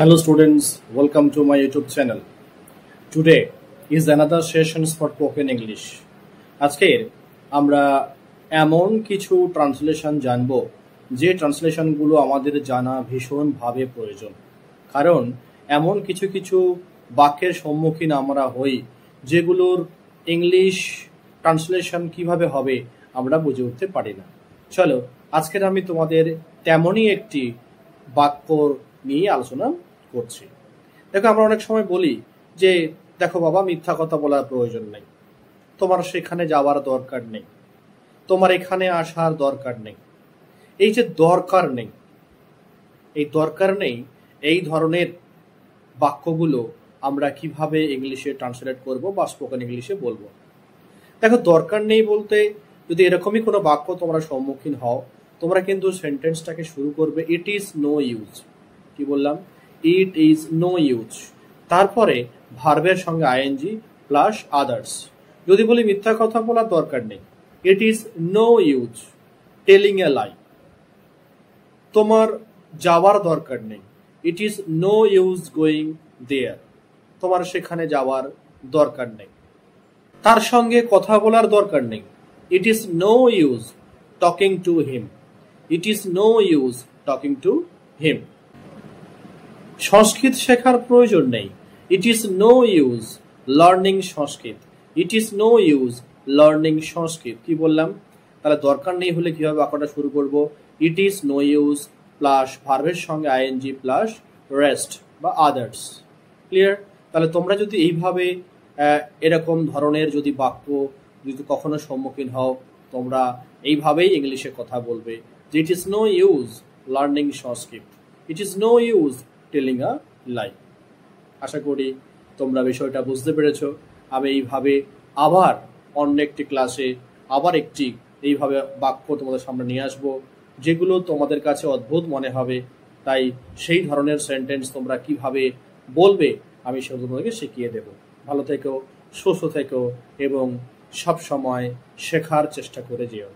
Hello students, welcome to my YouTube channel. Today is another sessions for spoken English. আজকে আমরা এমন কিছু translation জানবো যে ট্রান্সলেশনগুলো আমাদের জানা ভীষণভাবে প্রয়োজন। কারণ এমন কিছু কিছু বাক্যের সম্মুখীন আমরা হই যেগুলোর ইংলিশ ট্রান্সলেশন কিভাবে হবে আমরা বুঝে উঠতে পারি না। চলো আজকের আমি তোমাদের তেমনই একটি বাক্য নিয়ে আলোচনা করছি। দেখো আমরা অনেক সময় বলি যে দেখো বাবা মিথ্যা কথা বলার প্রয়োজন নেই, তোমার সেখানে যাওয়ার দরকার নেই, তোমার এখানে আসার দরকার নেই। এই যে দরকার নেই, এই দরকার নেই এই ধরনের বাক্যগুলো আমরা কিভাবে ইংলিশে ট্রান্সলেট করব বা স্পোকেন ইংলিশে বলবো। দেখো দরকার নেই বলতে যদি এরকমই কোনো বাক্য তোমরা সম্মুখীন হও, তোমরা কিন্তু সেন্টেন্সটাকে শুরু করবে ইট ইজ নো ইউজ। কি বললাম? It is no use. তারপরে ভার্বের সঙ্গে আইএনজি প্লাস আদার্স। যদি বলি মিথ্যা কথা বলার দরকার নেই, it is no use telling a lie. তোমার যাওয়ার দরকার নেই, it is no use going there. তোমার সেখানে যাওয়ার দরকার নেই। তার সঙ্গে কথা বলার দরকার নেই, it is no use talking to him. It is no use talking to him. Sanskrit শেখার প্রয়োজন নেই, it is no use learning Sanskrit. It is no use learning Sanskrit. কি বললাম? তাহলে দরকার নেই হলে কিভাবে বাক্যটা শুরু করব? It is no use plus ভার্বের সঙ্গে আইএনজি প্লাস রেস্ট বা আদার্স। ক্লিয়ার? তাহলে তোমরা যদি এইভাবে এরকম ধরনের যদি বাক্য যদি কখনো সম্মুখীন হও, তোমরা এইভাবেই ইংলিশে কথা বলবে যে it is no use learning Sanskrit, it is no use telling a lie. আশা করি তোমরা বিষয়টা বুঝতে পেরেছ। আমি এইভাবে আবার অন্য একটি ক্লাসে আবার একটি এইভাবে বাক্য তোমাদের সামনে নিয়ে আসবো যেগুলো তোমাদের কাছে অদ্ভুত মনে হবে। তাই সেই ধরনের সেন্টেন্স তোমরা কিভাবে বলবে আমি সেগুলো তোমাদেরকে শিখিয়ে দেব। ভালো থেকো, সুস্থ থেকো এবং সব সময় শেখার চেষ্টা করে যেও।